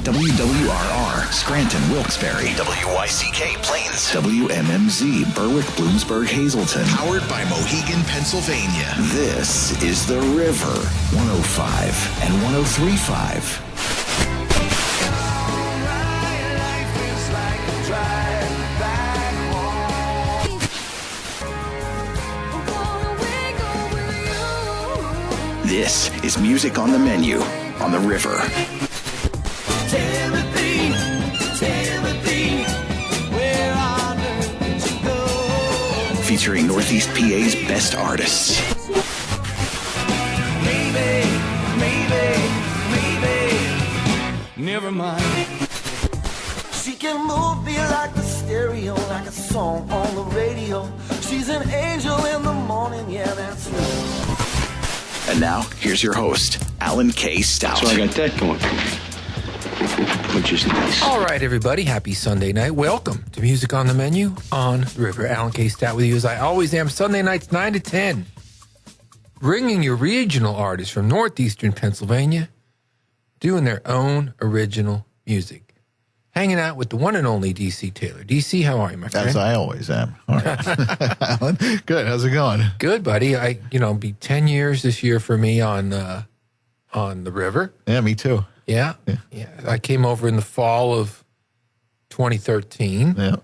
WWRR, Scranton, Wilkes-Barre. WYCK, Plains. WMMZ, Berwick, Bloomsburg, Hazleton. Powered by Mohegan, Pennsylvania. This is The River, 105 and 103.5. This is Music on the Menu on The River. Timothy, where on earth did you go? Featuring Northeast PA's best artists. Maybe, never mind. She can move me like the stereo, like a song on the radio. She's an angel in the morning, yeah, that's right. And now, here's your host, Alan K. Stout. So I got that going for me, which is nice. All right, everybody. Happy Sunday night. Welcome to Music on the Menu on The River. Alan K. Stout with you, as I always am. Sunday nights, 9 to 10. Bringing you regional artists from northeastern Pennsylvania doing their own original music. Hanging out with the one and only DC Taylor. DC, how are you, my friend? As I always am. All right. Alan, good. How's it going? Good, buddy. Be 10 years this year for me on the river. Yeah, me too. Yeah. I came over in the fall of 2013. Yeah.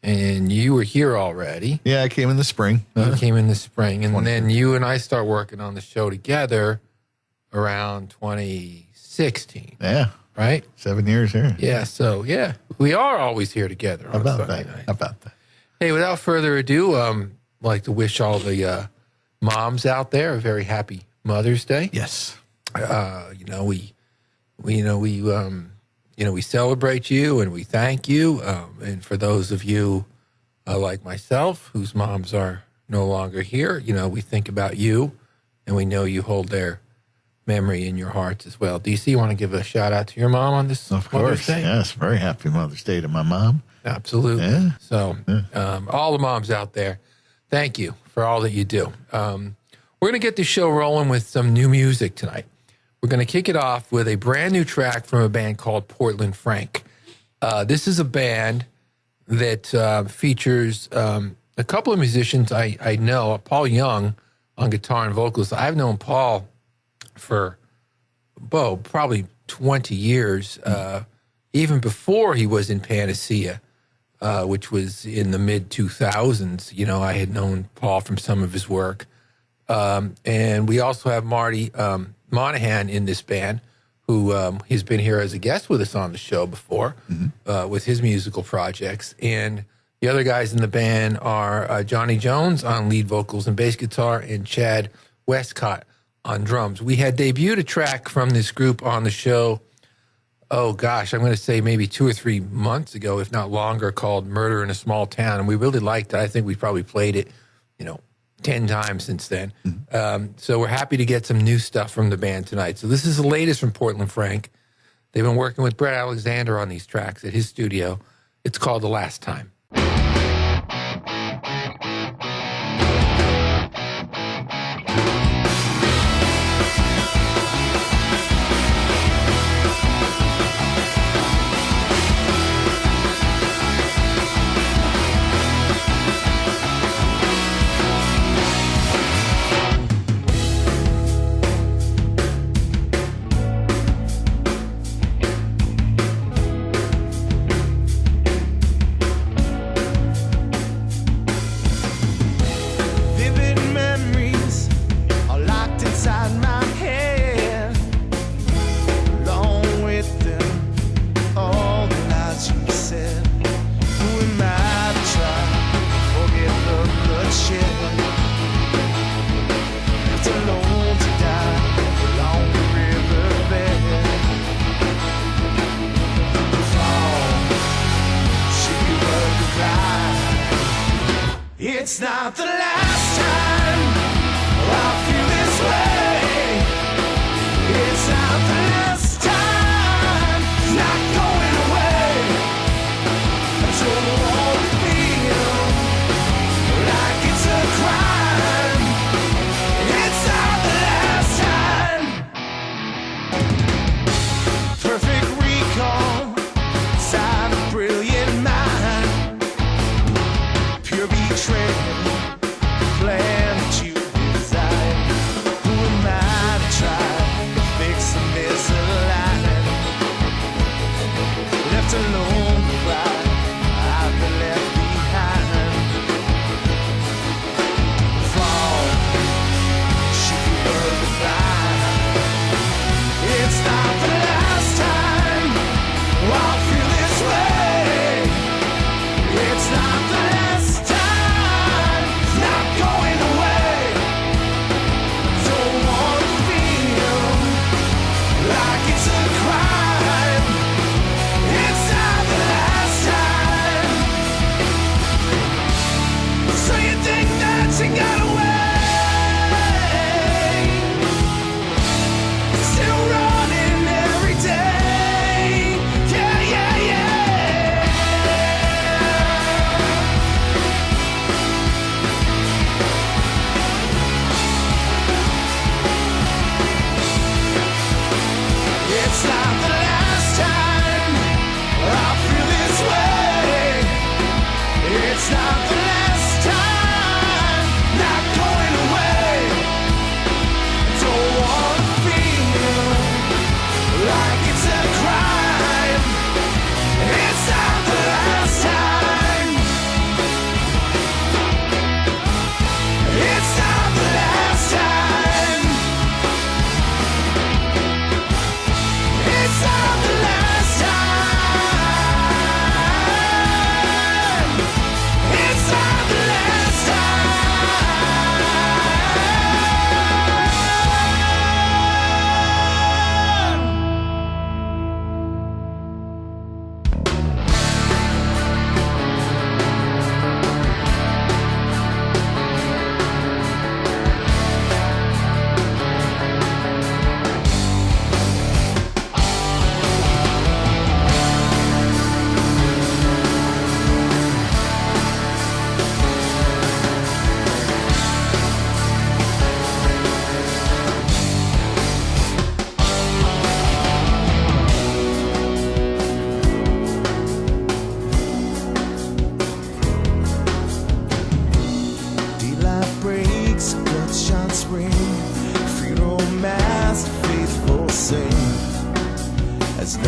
And you were here already. Yeah, I came in the spring. You came in the spring. And then you and I start working on the show together around 2016. Yeah. Right? 7 years here. Yeah, so, we are always here together on Sunday night. How about that? Hey, without further ado, I'd like to wish all the moms out there a very happy Mother's Day. Yes. We celebrate you and we thank you. And for those of you like myself, whose moms are no longer here, we think about you and we know you hold their memory in your hearts as well. DC, you want to give a shout out to your mom on this Of Mother's course. Day? Yes. Very happy Mother's Day to my mom. Absolutely. Yeah. So, all the moms out there, thank you for all that you do. We're going to get the show rolling with some new music tonight. We're going to kick it off with a brand new track from a band called Portland Frank. This is a band that features a couple of musicians I know. Paul Young on guitar and vocals. I've known Paul for probably 20 years, even before he was in Panacea, which was in the mid-2000s. I had known Paul from some of his work. And we also have Marty Monahan in this band, who he's been here as a guest with us on the show before, with his musical projects. And the other guys in the band are Johnny Jones on lead vocals and bass guitar, and Chad Westcott on drums. We had debuted a track from this group on the show, I'm going to say maybe 2 or 3 months ago, if not longer, called Murder in a Small Town. And we really liked it. I think we probably played it, 10 times since then. So we're happy to get some new stuff from the band tonight. So this is the latest from Portland Frank. They've been working with Brett Alexander on these tracks at his studio. It's called The Last Time. It's not the last time I feel this way. It's not the last time. It's not going away. I don't want to feel like it's a crime. It's not the last time. Perfect recall.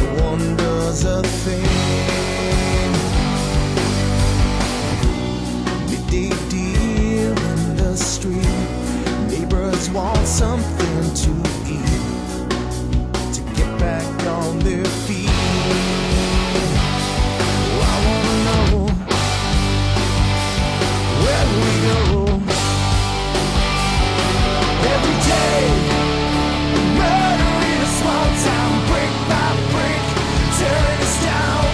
no one does a thing. Midday deal in the street, neighbors want something to eat, to get back on their feet. Oh, I wanna know, where do we go? Every day, murder in a small town, brick by brick, tearing us down.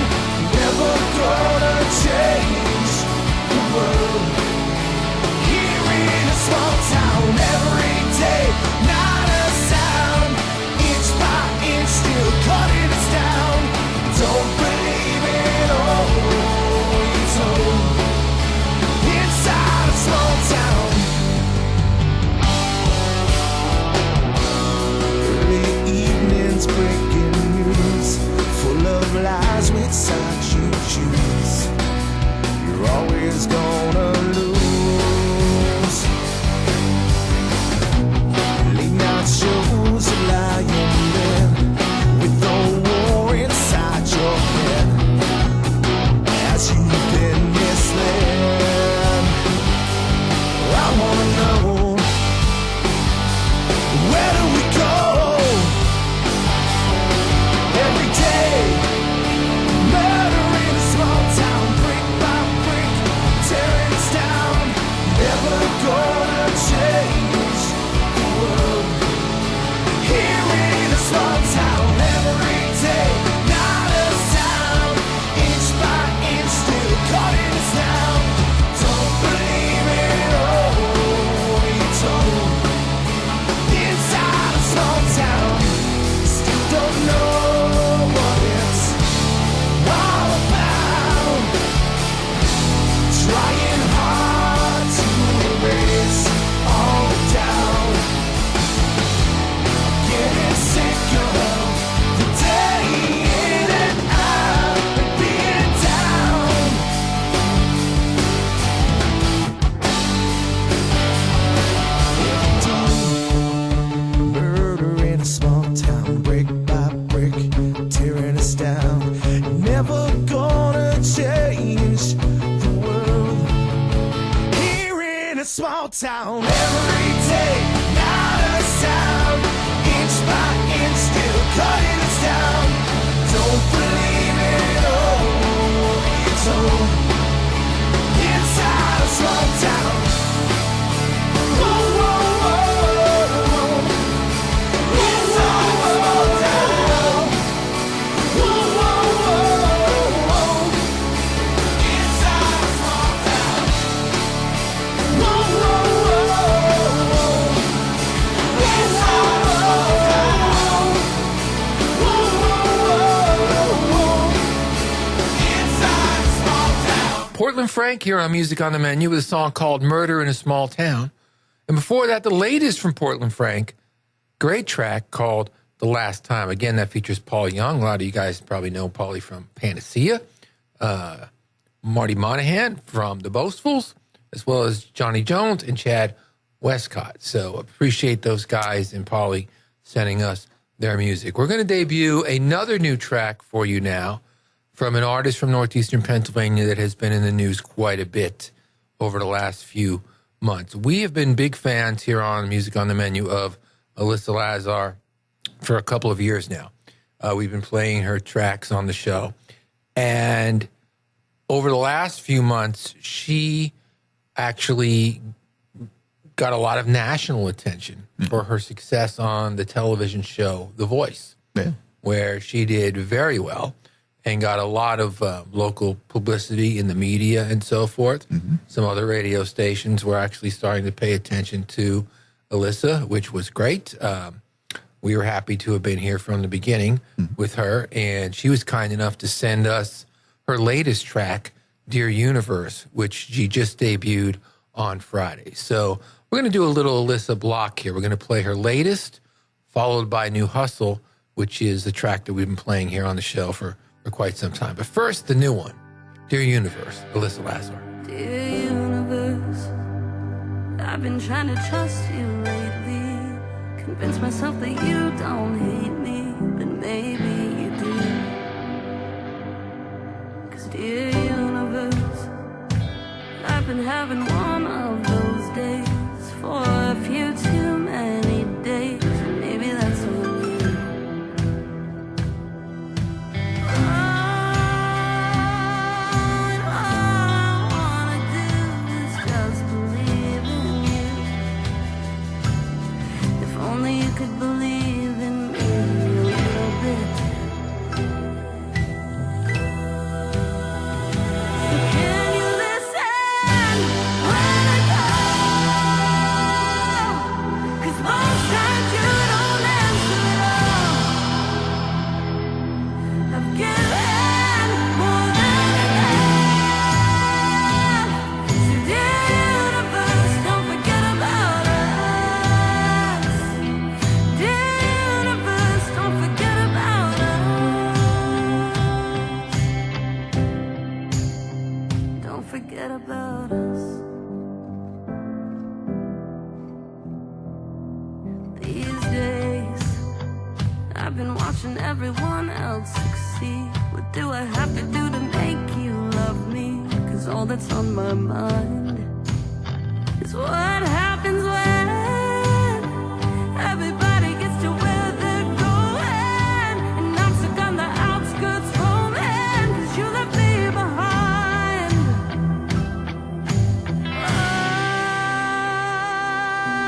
Never gonna change the world. Here in a small town, every day, not a sound. Inch by inch, still cutting us down. Don't believe it all you're told. Inside a small town. Early evenings, breaking news, full of lies which side you choose. You're always gonna lose. Late night shows, lying there with the war inside your head as you've been misled. I wanna know, where do we go? Every day, murder in a small town, brick by brick, tearing us down. Never gonna change the world. Here in a small town, every day, not a sound. Inch by inch, still cutting us down. Don't believe it all you're told. Inside a small town, still don't know what it's all about. Trying hard to erase all doubt. Getting sick of the day in and out and being down. Murder in a small town, brick by brick, tearing us down. Never gonna change the world. Here in a small town, every day, not a sound. Inch by inch, still cutting us down. Don't believe it all you're told. Inside a small town. Whoa, whoa, whoa, whoa. Inside a small town. Whoa, whoa, whoa, whoa. Inside a small town. Whoa, whoa, whoa, whoa. Inside a small town. Whoa, whoa, whoa, whoa. Inside a small town. Portland Frank here on Music on the Menu with a song called Murder in a Small Town. And before that, the latest from Portland Frank, great track called The Last Time. Again, that features Paul Young. A lot of you guys probably know Paulie from Panacea, Marty Monahan from The Boastfuls, as well as Johnny Jones and Chad Westcott. So appreciate those guys and Paulie sending us their music. We're going to debut another new track for you now from an artist from northeastern Pennsylvania that has been in the news quite a bit over the last few months. We have been big fans here on Music on the Menu of Alyssa Lazar for a couple of years now. We've been playing her tracks on the show. And over the last few months, she actually got a lot of national attention for her success on the television show The Voice, where she did very well and got a lot of local publicity in the media and so forth. Some other radio stations were actually starting to pay attention to Alyssa, which was great. We were happy to have been here from the beginning with her, and she was kind enough to send us her latest track, Dear Universe, which she just debuted on Friday. So we're going to do a little Alyssa block here. We're going to play her latest, followed by New Hustle, which is the track that we've been playing here on the show for quite some time. But first, the new one, Dear Universe, Alyssa Lazar. Dear universe, I've been trying to trust you lately. Convince myself that you don't hate me, but maybe you do. Dear universe, I've been having one of those days for a few too many days. Maybe that's on you. And all I wanna do is just believe in you. If only you could believe in me a little bit. So can you listen when I call? 'Cause most times you don't answer at all. I've given more than enough. So dear universe, don't forget about us. Dear universe, don't forget about us. Don't forget about us. These days, I've been watching everyone else succeed. What do I have to do to make you love me? 'Cause all that's on my mind is what happens when everybody gets to where they're going, and I'm stuck on the outskirts roaming 'cause you left me behind.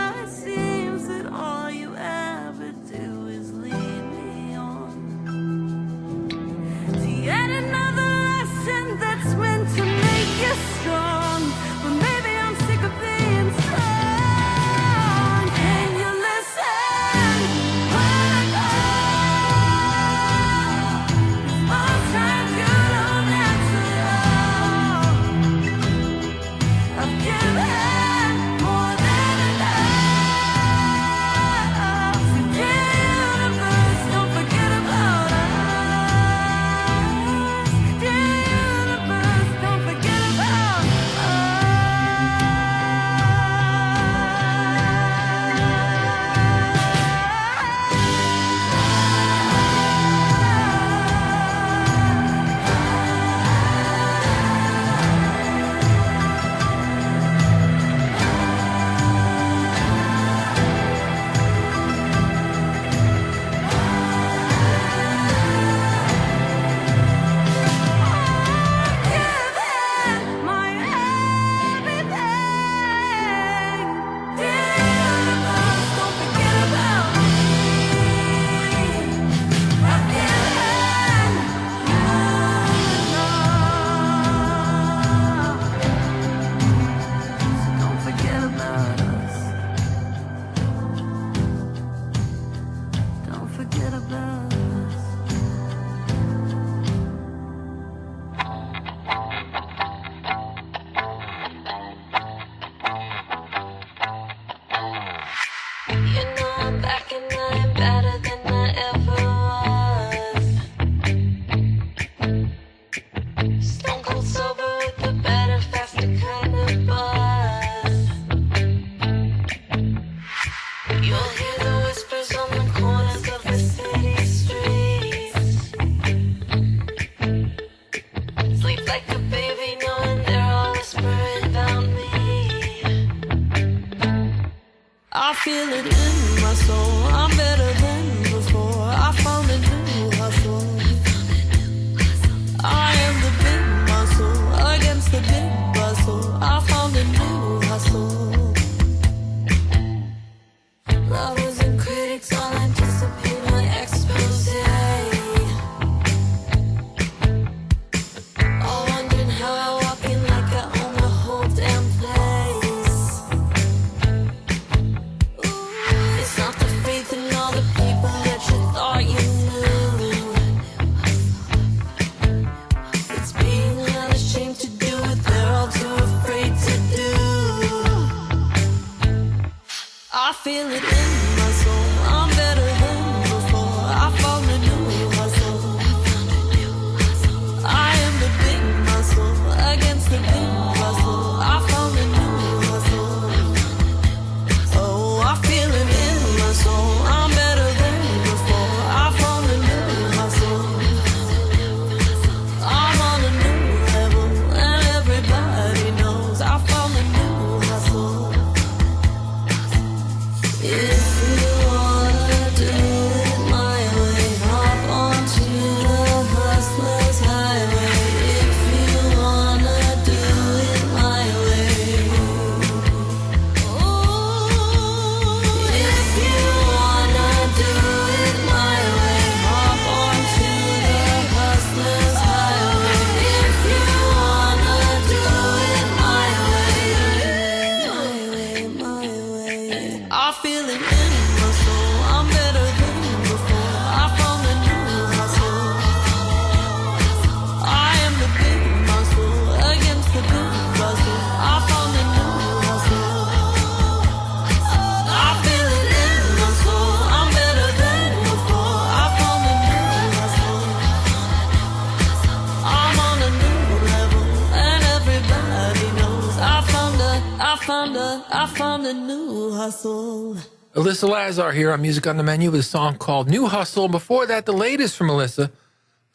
Oh, it seems that all you ever do is lead me on to yet another lesson that's meant to make you strong. But maybe I'm sick of being strong. Can you listen when I call? 'Cause most times you don't answer at all. I've given more than enough. So dear universe, don't forget about us. Dear universe, don't forget about given my everything. Dear universe, don't forget about me. I've given you enough. So don't forget about us. Don't forget about us. You know I'm back and I'm better than I ever was. Stone cold sober with a better, faster kind of buzz. You'll hear the whispers on the corners of the city streets. Sleep like a baby knowing they're all whispering about me. I feel it in my soul. I'm better than before. I found a new hustle. I am the big muscle against the big bustle. I found a new hustle. Lovers and critics all anticipate my expose. All wondering how I walk in like I own the whole damn place. Ooh, it I found a new hustle. Alyssa Lazar here on Music on the Menu with a song called New Hustle. Before that, the latest from Alyssa,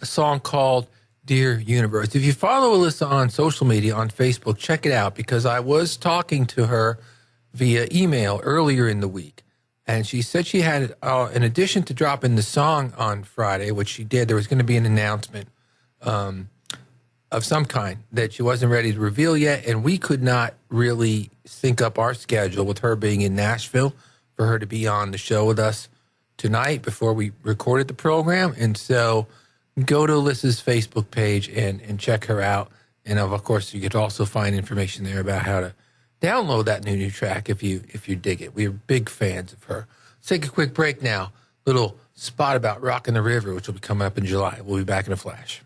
a song called Dear Universe. If you follow Alyssa on social media, on Facebook, check it out, because I was talking to her via email earlier in the week. And she said she had, in addition to dropping the song on Friday, which she did, there was going to be an announcement of some kind that she wasn't ready to reveal yet. And we could not really sync up our schedule with her being in Nashville for her to be on the show with us tonight before we recorded the program. And so go to Alyssa's Facebook page and check her out. And of course, you could also find information there about how to download that new track if you dig it. We're big fans of her. Let's take a quick break now. Little spot about Rockin' the River, which will be coming up in July. We'll be back in a flash.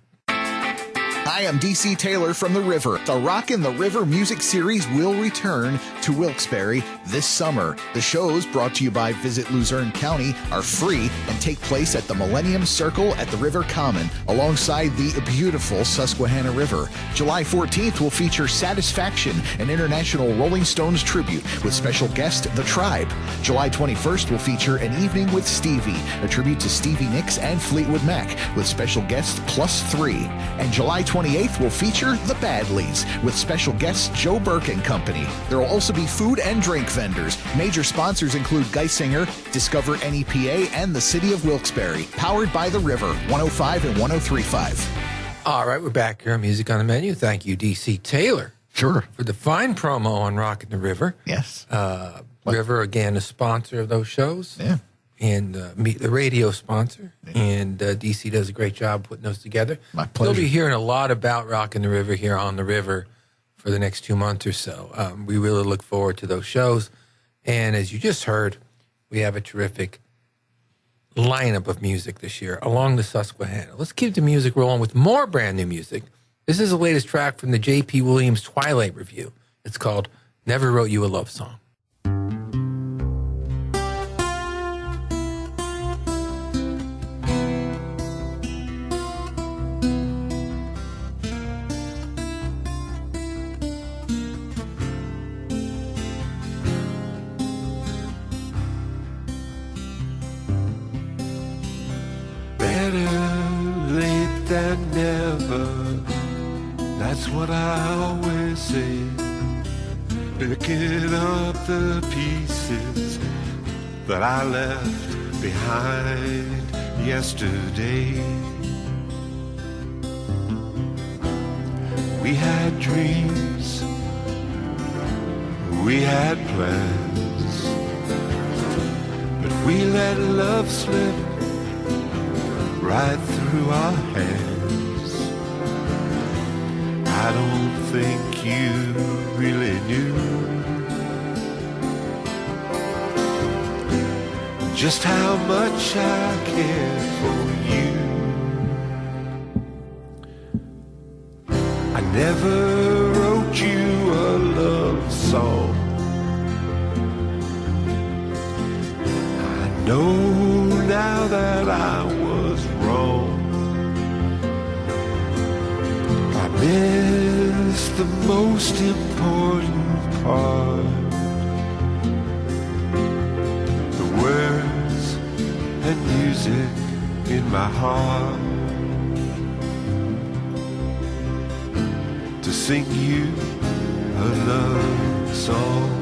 Hi, I'm DC Taylor from The River. The Rockin' the River music series will return to Wilkes-Barre this summer. The shows, brought to you by Visit Luzerne County, are free and take place at the Millennium Circle at the River Common, alongside the beautiful Susquehanna River. July 14th will feature Satisfaction, an international Rolling Stones tribute, with special guest The Tribe. July 21st will feature An Evening with Stevie, a tribute to Stevie Nicks and Fleetwood Mac, with special guest +3. And July 28th will feature The Badleys, with special guests Joe Burke and Company. There will also be food and drink vendors. Major sponsors include Geisinger, Discover NEPA, and the City of Wilkes-Barre. Powered by The River, 105 and 103.5. All right, we're back here on Music on the Menu. Thank you, DC Taylor. Sure. For the fine promo on Rockin' the River. Yes. River, again, a sponsor of those shows. Yeah. And the radio sponsor. And DC does a great job putting those together. My pleasure. You'll be hearing a lot about Rockin' the River here on the River for the next 2 months or so. We really look forward to those shows. And as you just heard, we have a terrific lineup of music this year along the Susquehanna. Let's keep the music rolling with more brand new music. This is the latest track from the J.P. Williams Twilight Review. It's called Never Wrote You a Love Song. Than never, that's what I always say. Picking up the pieces that I left behind yesterday. We had dreams, we had plans, but we let love slip right through our hands. I don't think you really knew just how much I cared for you. I never wrote you a love song. I know now that I was wrong. I missed the most important part, the words and music in my heart, to sing you a love song.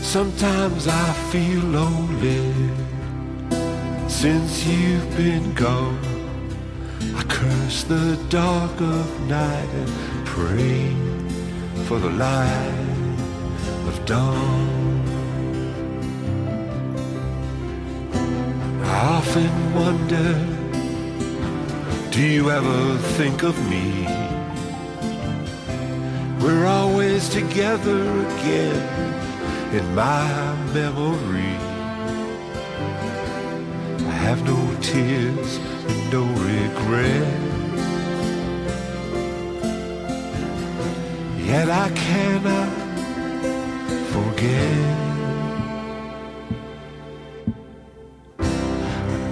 Sometimes I feel lonely since you've been gone. I curse the dark of night and pray for the light of dawn. I often wonder, do you ever think of me We're always together again in my memory. I have no tears and no regret, yet I cannot forget. I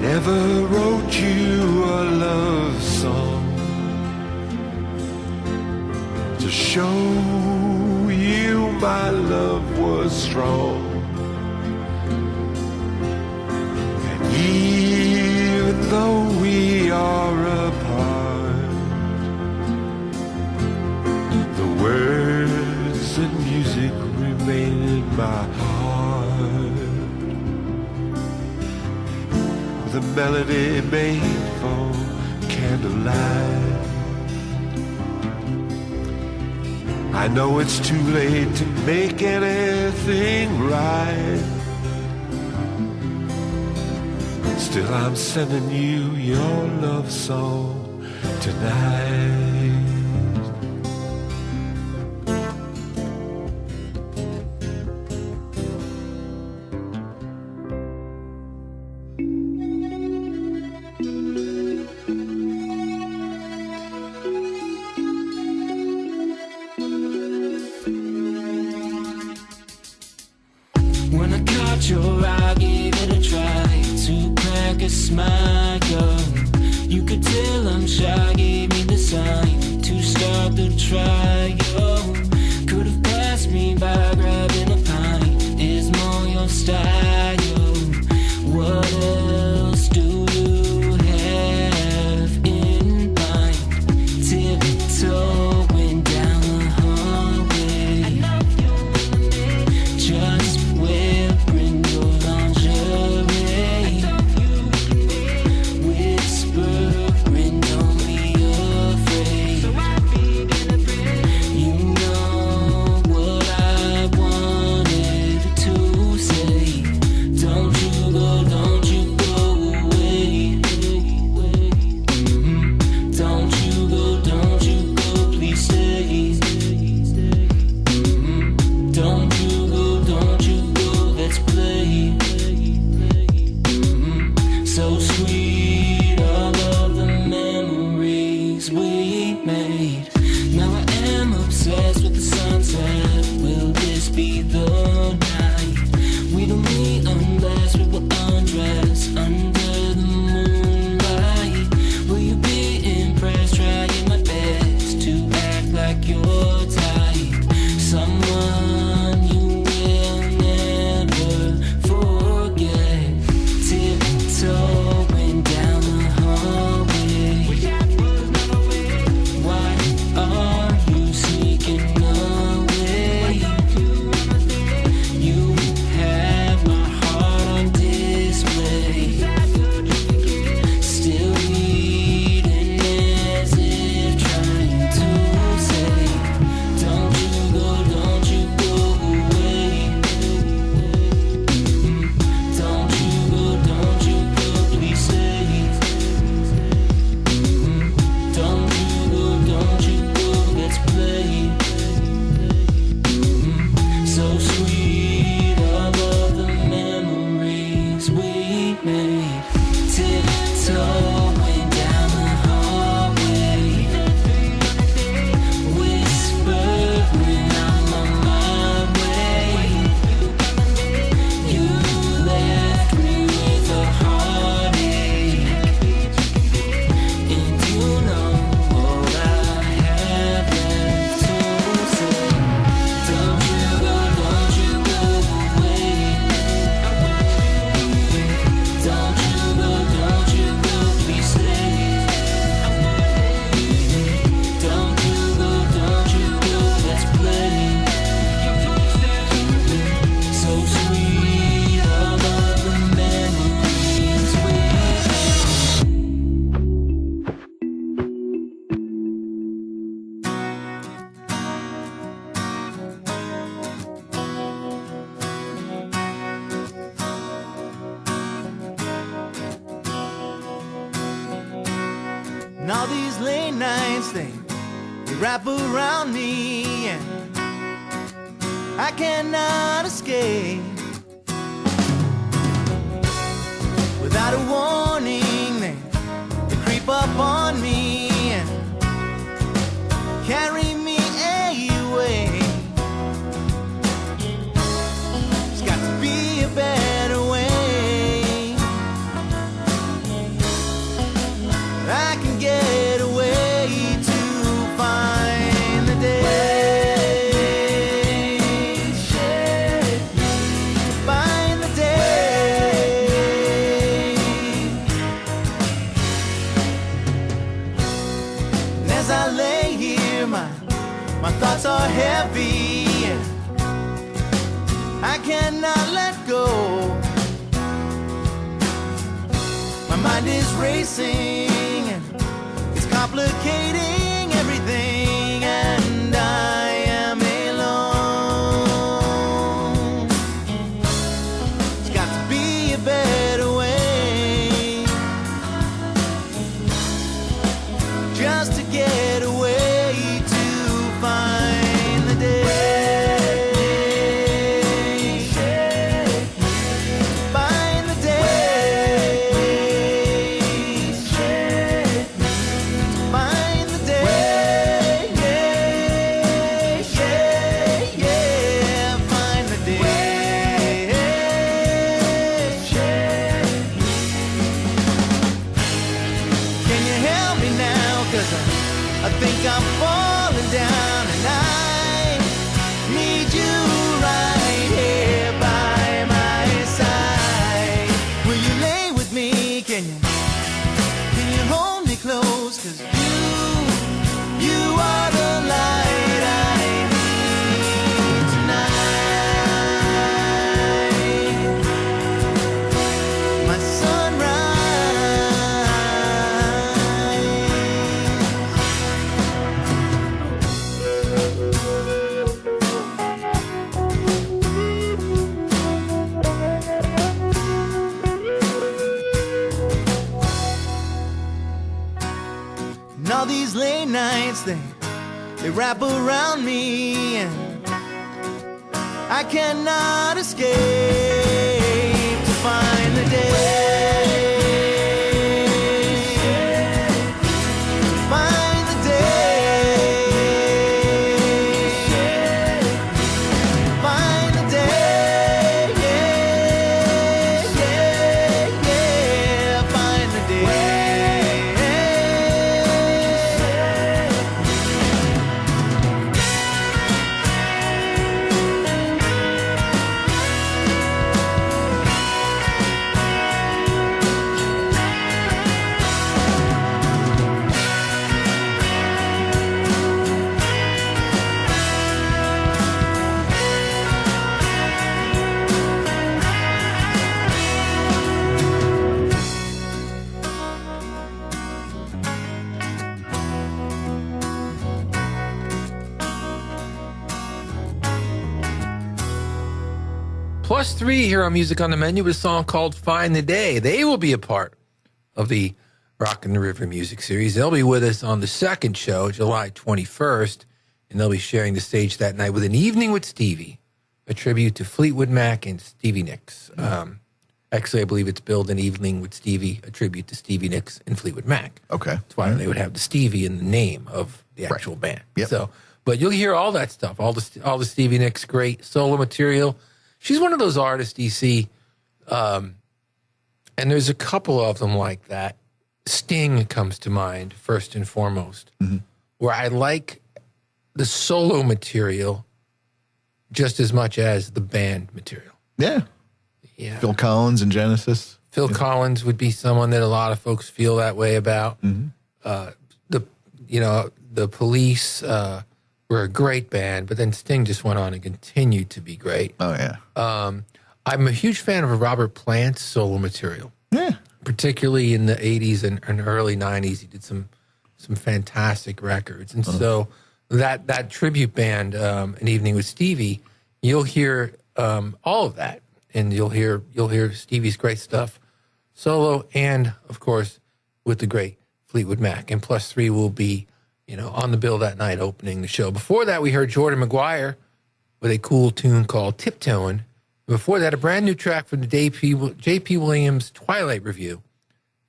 never wrote you a love song to show you my love was strong. And even though we are apart, the words and music remain in my heart, with a melody made for candlelight. I know it's too late to make anything right. Still, I'm sending you your love song tonight. When I caught your eye, gave it a try to crack a smile. You could tell I'm shy, gave me the sign to start the trial. Could have passed me by, grabbing a pint is more your style. What else do you have in mind? Tiptoeing down the hallway, just wearing your lingerie, whispering, don't be afraid. You know what I wanted to say. Don't you go away. Don't you go, please stay. Don't you go, let's play. So sweet, all of the memories we made. Now I am obsessed with the sunset. Will this be the night? We don't meet unless we will undress under the moonlight. Will you be impressed? Trying my best to act like you're tight. Someone you will never forget. Tiptoeing down the hallway. Why are you sneaking away? You have my heart on display. Still beating as if trying to say, don't you go away. Don't you go, please stay. Don't you go, let's play. So sweet, all of the memories we made. Tiptoeing down the hallway, whispering, I'm on my way. You left me with a heartache, and you know what I have left to say. Don't you go away. Don't you go, please stay. Don't you go, let's play. So sweet, all of the memories we And all these late nights, they they wrap around me, and I cannot escape. Without a warning, they creep up on me and carry me away. There's got to be a better way. I can get away to find the day. Find the day. And as I lay here, my thoughts are heavy. I cannot let go. My mind is racing and it's complicating everything, and I am alone. There's got to be a better way, just to get away to find the day. Find the day. Find the day. Find the day. Can you help me now? 'Cause I think I'm falling down, and I need you right here by my side. Will you lay with me? Can you hold me close? 'Cause you are the light I need tonight. My And all these late nights, they wrap around me, and I cannot escape to find the day. Find the day. Find the day. Find the day. Plus 3 here on Music on the Menu with a song called Find the Day. They will be a part of the Rockin' the River music series. They'll be with us on the second show, July 21st, and they'll be sharing the stage that night with An Evening with Stevie, a tribute to Fleetwood Mac and Stevie Nicks. Actually, I believe it's billed An Evening with Stevie, a tribute to Stevie Nicks and Fleetwood Mac. Okay. That's why they would have the Stevie in the name of the actual band. Yep. So, but you'll hear all that stuff, all the Stevie Nicks great solo material. She's one of those artists, DC, and there's a couple of them like that. Sting comes to mind first and foremost, where I like the solo material just as much as the band material. Yeah. Yeah. Phil Collins and Genesis. Phil Collins would be someone that a lot of folks feel that way about. The Police were a great band, but then Sting just went on and continued to be great. Oh, yeah. I'm a huge fan of Robert Plant's solo material. Yeah. Particularly in the 80s and early 90s. He did some fantastic records. And so that tribute band, An Evening with Stevie, you'll hear all of that. And you'll hear Stevie's great stuff solo and, of course, with the great Fleetwood Mac. And plus 3 will be on the bill that night, opening the show. Before that, we heard Jordan McGuire with a cool tune called Tiptoeing. Before that, a brand new track from the J.P. Williams Twilight Review,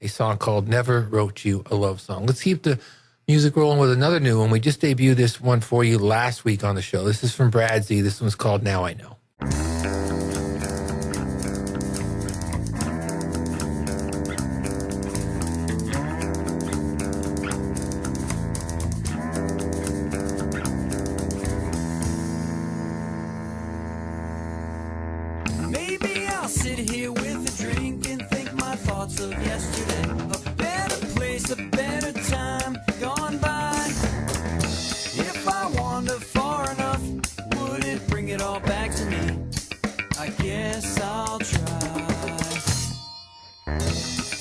a song called Never Wrote You a Love Song. Let's keep the music rolling with another new one. We just debuted this one for you last week on the show. This is from Brad Z. This one's called Now I Know. Maybe I'll sit here with a drink and think my thoughts of yesterday. A better place, a better time gone by. If I wander far enough, would it bring it all back to me? I guess I'll try.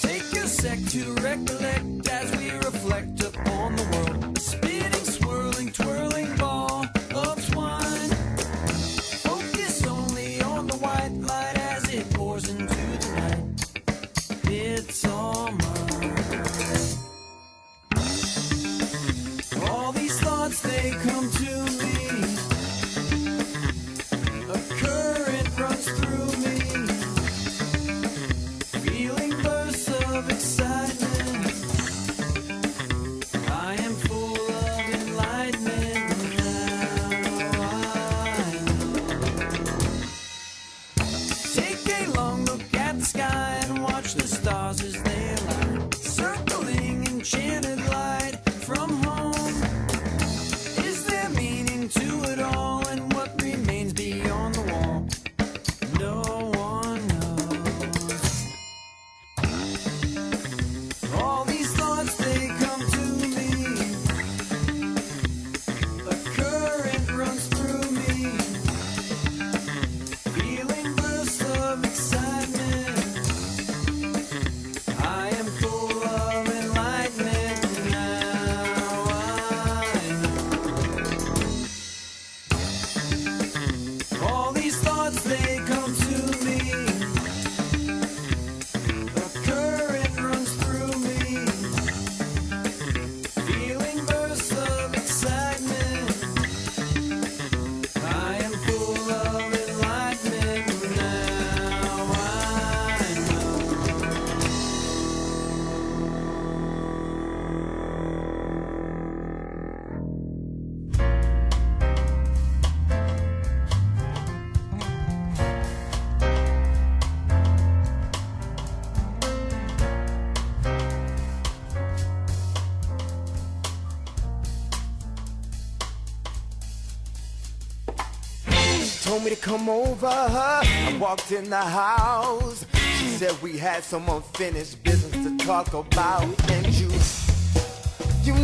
Take a sec to recollect as we reflect upon the world. A spinning, swirling, twirling ball of twine. Focus only on the white light as it pours into the night. It's all mine. All these thoughts, they come to me. A current runs through me. Feeling bursts of excitement. I am full of enlightenment now. I know. Take a long look at the sky and watch the stars as they align. Circling enchanted light from home. Is there meaning to it all, and what remains beyond the wall? No one knows. All these thoughts, they come to me. A current runs through me. Feeling bursts of excitement. I am full of enlightenment now. I know. All these thoughts, they come to me. A current runs through me. Feeling bursts of excitement. I am full of enlightenment now. I know. Told me to come over. I walked in the house. She said we had some unfinished business to talk about. And you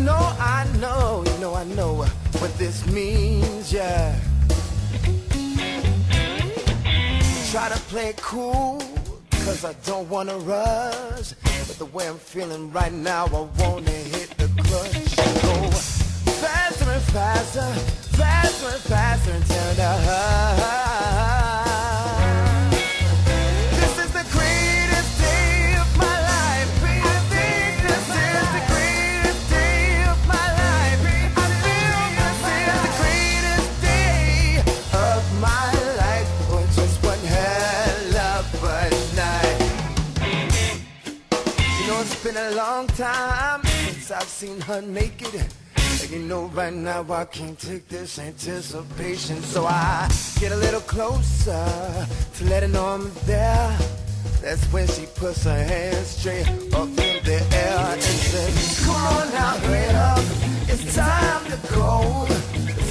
know I know what this means, yeah. Try to play it cool, cause I don't wanna rush. But the way I'm feeling right now, I wanna hit the clutch. Go faster and faster, faster and faster until the This is the greatest day of my life. I think this is the greatest day of my life. I feel this is the greatest day of my life. Oh, just one hell of a night. You know, it's been a long time since I've seen her naked. And you know right now I can't take this anticipation. So I get a little closer to let her know I'm there. That's when she puts her hands straight up in the air and says, come on now, hurry up, it's time to go.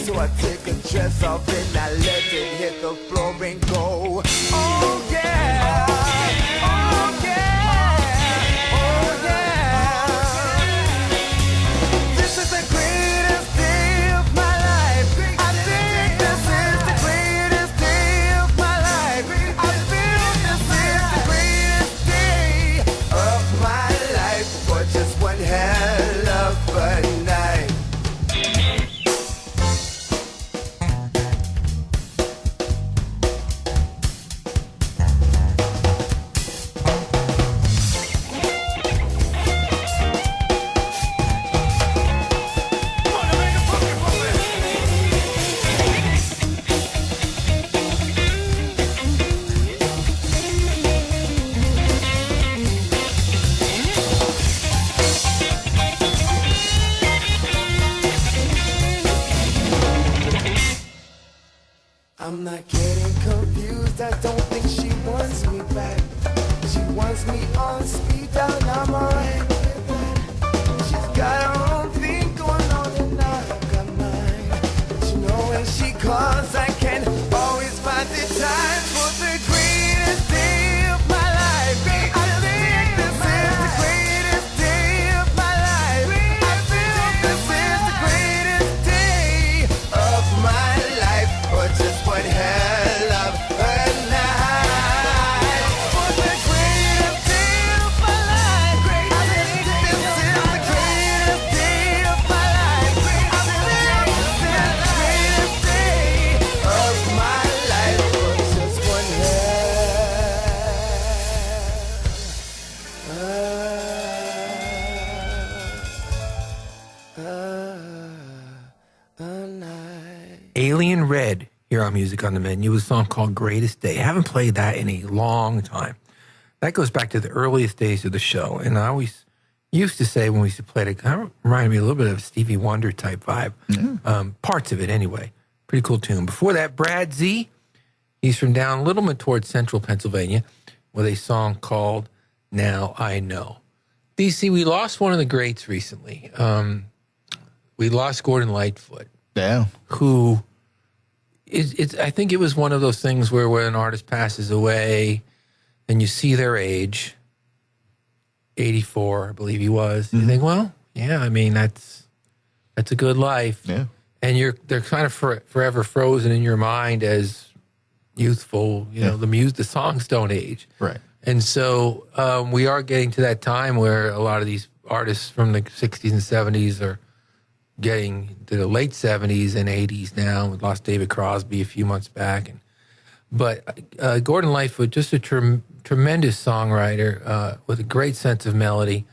So I take her dress off and I let it hit the floor and go. Oh yeah, oh yeah, oh yeah. This is the greatest day of my life. I think this is the greatest day of my life. I feel this is the greatest day of my life. For just one hell of a night. Alien Red here on Music on the Menu, a song called Greatest Day. I haven't played that in a long time. That goes back to the earliest days of the show. And I always used to say when we used to play it, kind of reminded me a little bit of a Stevie Wonder type vibe. Parts of it anyway. Pretty cool tune. Before that, Brad Z. He's from down Littleman towards central Pennsylvania with a song called Now I Know. DC, we lost one of the greats recently. We lost Gordon Lightfoot. Yeah. Who is I think it was one of those things where when an artist passes away and you see their age, 84, I believe he was, you think, well, yeah, I mean, that's a good life. Yeah. And they're kind of forever frozen in your mind as youthful, you know, the songs don't age. Right. And so we are getting to that time where a lot of these artists from the 60s and 70s are getting to the late 70s and 80s now. We lost David Crosby a few months back. But Gordon Lightfoot, just a tremendous songwriter with a great sense of melody.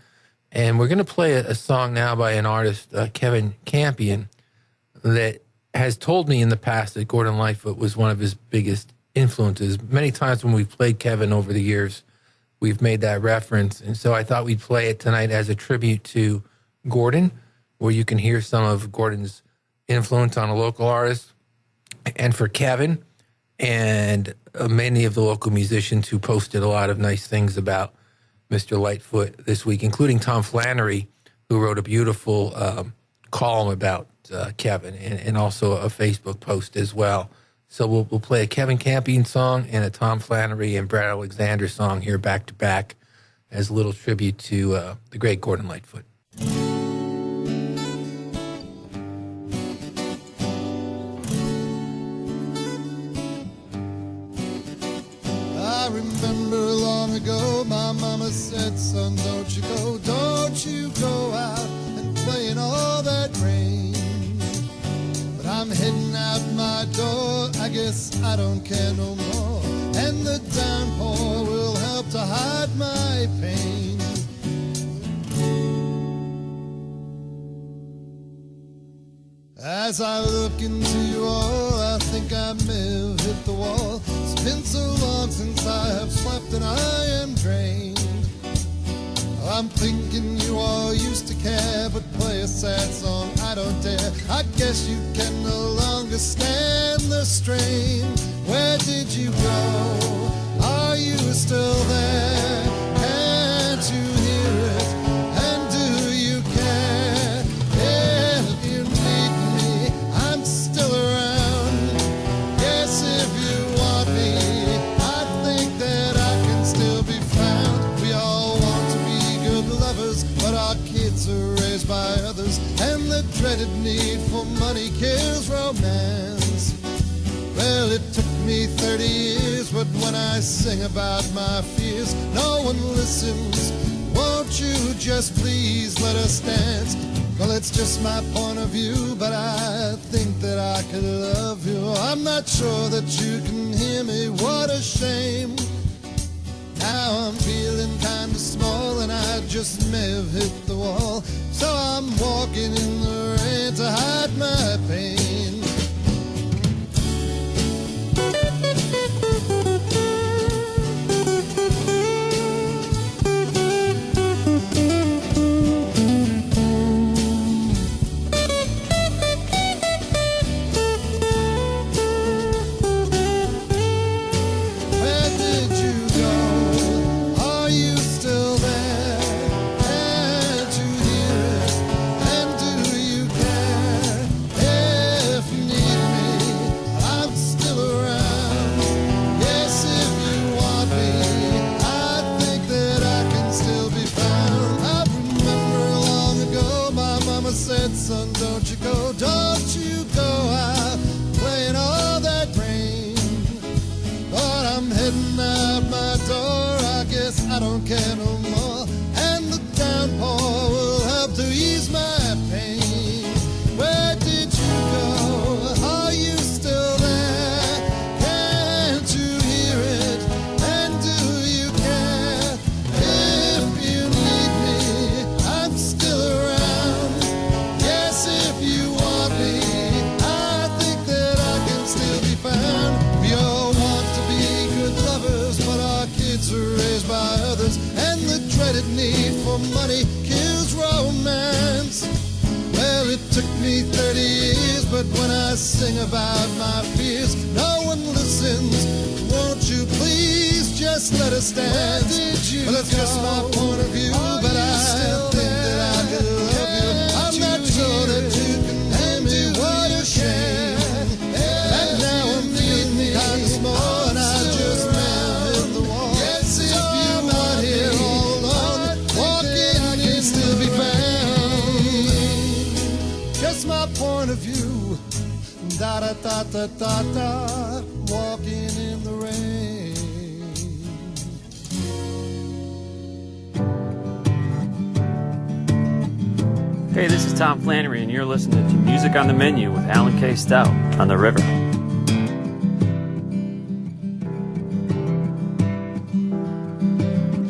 And we're going to play a song now by an artist, Kevin Campion, that has told me in the past that Gordon Lightfoot was one of his biggest influences. Many times when we've played Kevin over the years, we've made that reference. And so I thought we'd play it tonight as a tribute to Gordon, where you can hear some of Gordon's influence on a local artist. And for Kevin and many of the local musicians who posted a lot of nice things about Mr. Lightfoot this week, including Tom Flannery, who wrote a beautiful column about Kevin and also a Facebook post as well. So we'll play a Kevin Campion song and a Tom Flannery and Brad Alexander song here back to back as a little tribute to the great Gordon Lightfoot. I remember long ago my mama said, son, don't you go out and play in all that rain. But I'm heading out my door, I guess I don't care no more, and the downpour will help to hide my pain. As I look into you all, I think I may have hit the wall. It's been so long since I have slept and I am drained. I'm thinking you all used to care, but play a sad song, I don't dare. I guess you can no longer stand the strain. Where did you go? Are you still there? Can't you hear it? And do you care? If you need me, I'm still around. Yes, if you want me, I think that I can still be found. We all want to be good lovers, but our kids are raised by others, and the dreaded need for money kills romance. Well, it took me 30 years, but when I sing about my fears, no one listens. Won't you just please let us dance? Well, it's just my point of view, but I think that I could love you. I'm not sure that you can hear me, what a shame. Now I'm feeling kind of small, and I just may have hit the wall. So I'm walking in the rain to hide my pain. blinded need for money kills romance. Well, it took me 30 years, but when I sing about my fears, no one listens. Won't you please just let us dance? Well, that's just my point of view, but I think that I could love you. I'm not sure that you can tell me what you can. And now I'm feeling kind of small, and I just ran hit the wall. So I'm out here all alone, walking can still be found. Just my point of view, da da da da da da, walking in the rain. Hey, this is Tom Flannery, and you're listening to Music on the Menu with Alan K. Stout on The River.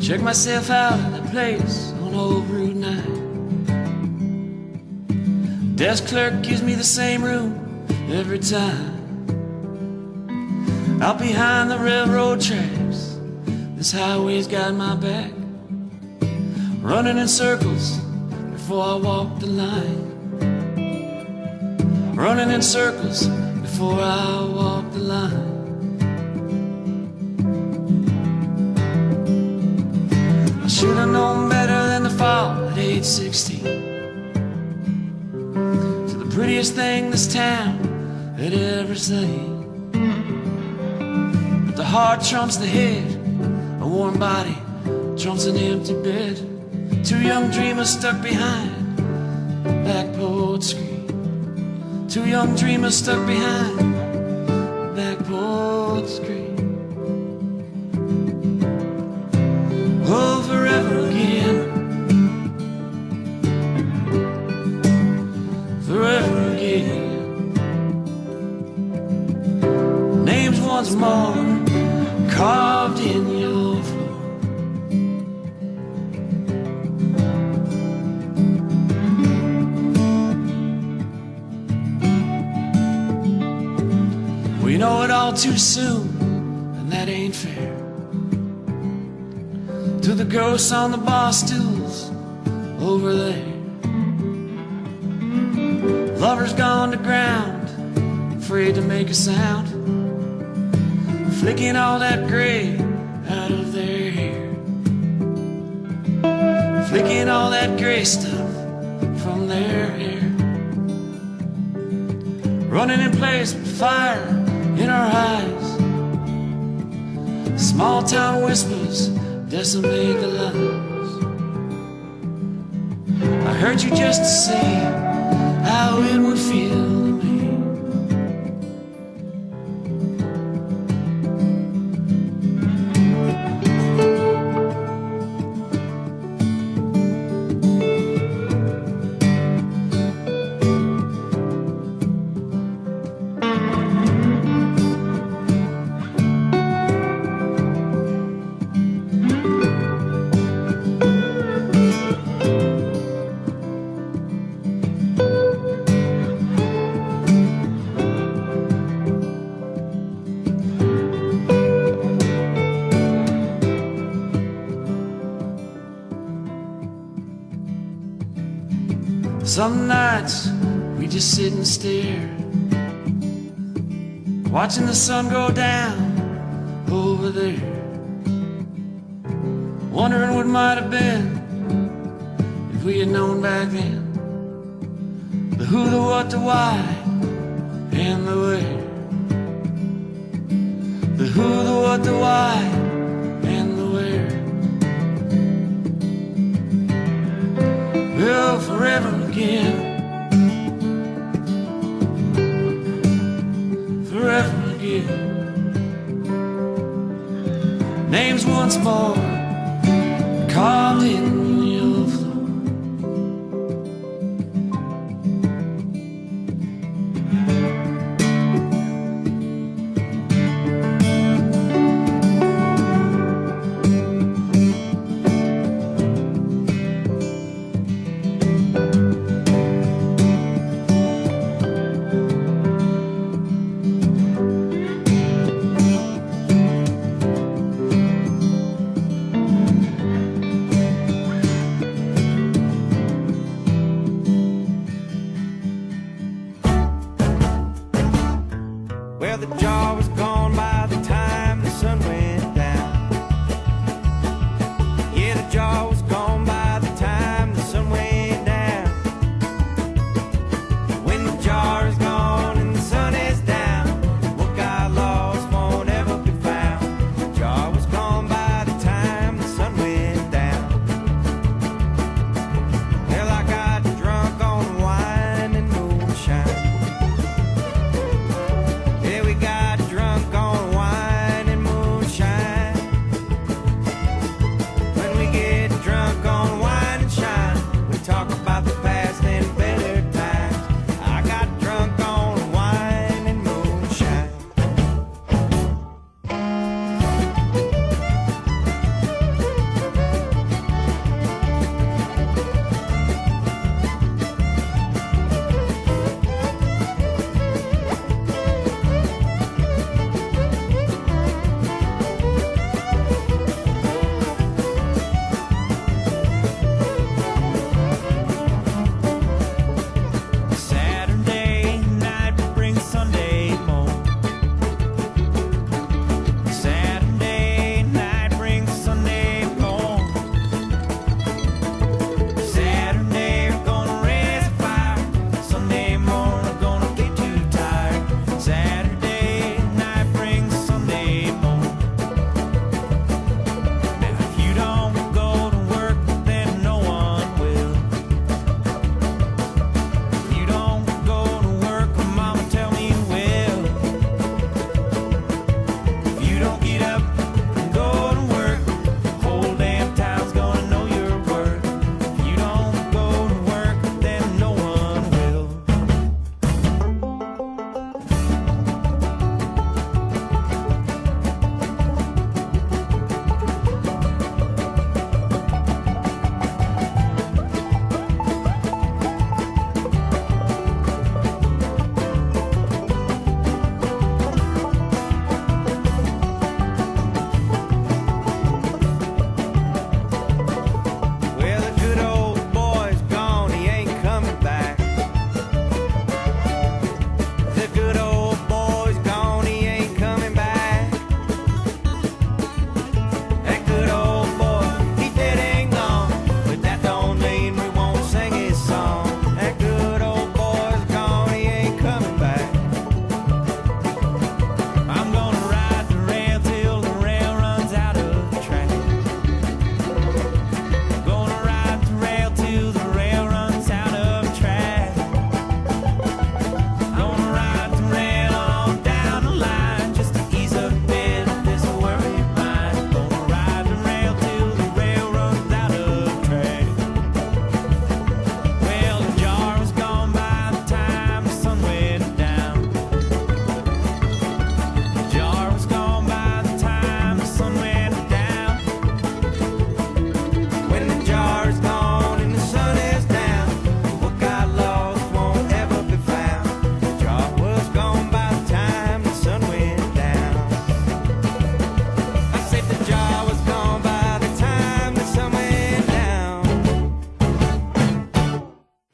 Check myself out at the place on old Route 9. Desk clerk gives me the same room every time. Out behind the railroad tracks, this highway's got my back. Running in circles before I walk the line. Running in circles before I walk the line. I should have known better than to fall at age 16 to the prettiest thing this town had ever seen. But the heart trumps the head, a warm body trumps an empty bed. Two young dreamers stuck behind the back porch screen. Two young dreamers stuck behind the back porch screen. Oh, forever again, forever again. Names once more carved in your floor. We know it all too soon, and that ain't fair. To the ghosts on the bar stools over there. Lovers gone to ground, afraid to make a sound, flicking all that gray out of their hair. Flicking all that gray stuff from their hair. Running in place with fire in our eyes. Small town whispers decimate the lives. I heard you just to see how it would feel to me. Some nights we just sit and stare, watching the sun go down over there, wondering what might have been if we had known back then. The who, the what, the why, and the where. The who, the what, the why, and the where. Well, forever again, forever again. Names once more carved in your floor.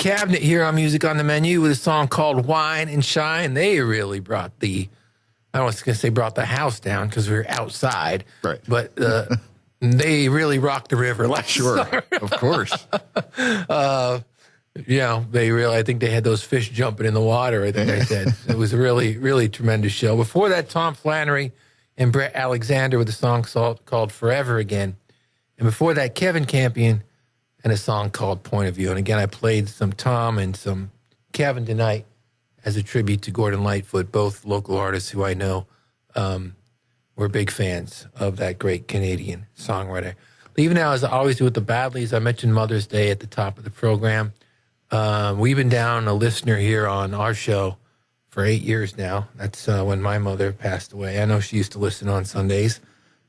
Cabinet here on Music on the Menu with a song called Wine and Shine. They really brought I was going to say brought the house down because we were outside. Right. But they really rocked the river last summer. Of course. I think they had those fish jumping in the water, I think I said. It was a really, really tremendous show. Before that, Tom Flannery and Brett Alexander with a song called Forever Again. And before that, Kevin Campion and a song called Point of View. And again, I played some Tom and some Kevin tonight as a tribute to Gordon Lightfoot, both local artists who I know were big fans of that great Canadian songwriter. Leaving now, as I always do with the Badleys, I mentioned Mother's Day at the top of the program. We've been down a listener here on our show for 8 years now. That's when my mother passed away. I know she used to listen on Sundays,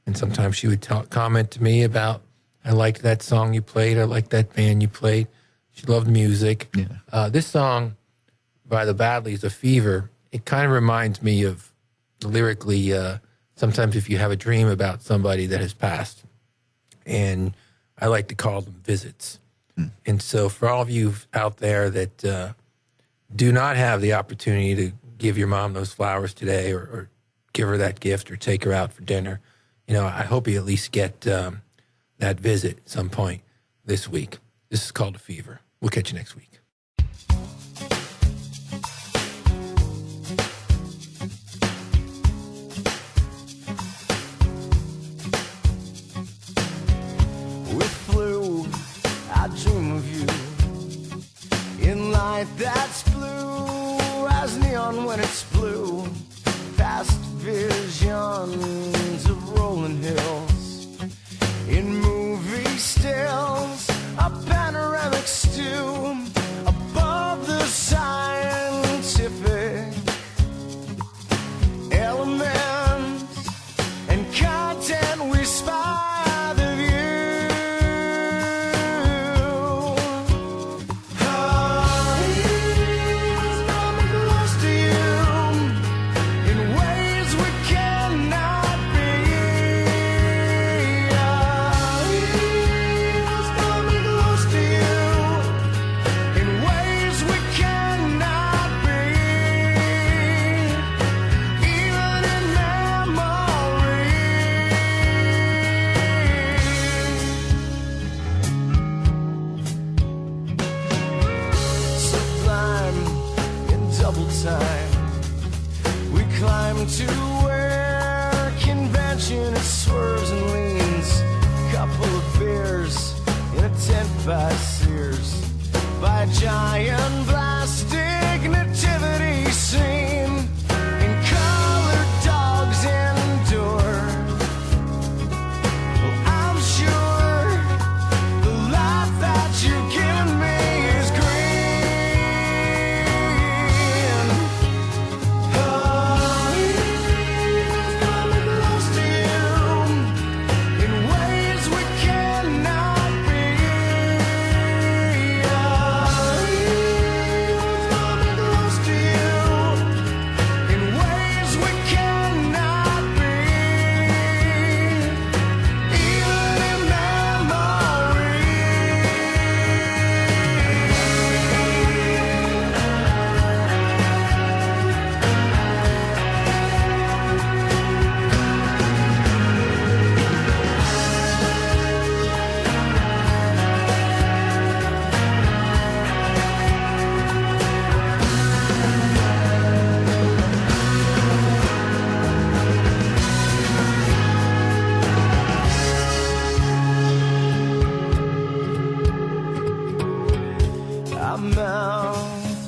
and sometimes she would comment to me about, I liked that song you played. I liked that band you played. She loved music. Yeah. This song by the Badleys, A Fever, it kind of reminds me of lyrically, sometimes if you have a dream about somebody that has passed, and I like to call them visits. And so for all of you out there that do not have the opportunity to give your mom those flowers today or give her that gift or take her out for dinner, I hope you at least get that visit at some point this week. This is called A Fever. We'll catch you next week. I dream of you in light that's blue as neon when it's blue, past visions of rolling hills, in movie stills, a panoramic stew above the scientific elements and content we spy. To where convention it swerves and leans, couple of beers in a tent by Sears, by a giant plastic nativity scene, in colored dogs indoors. Well, I'm sure the life that you've given me is green.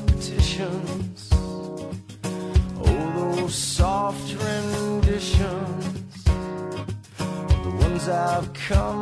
Petitions, oh those soft renditions, the ones I've come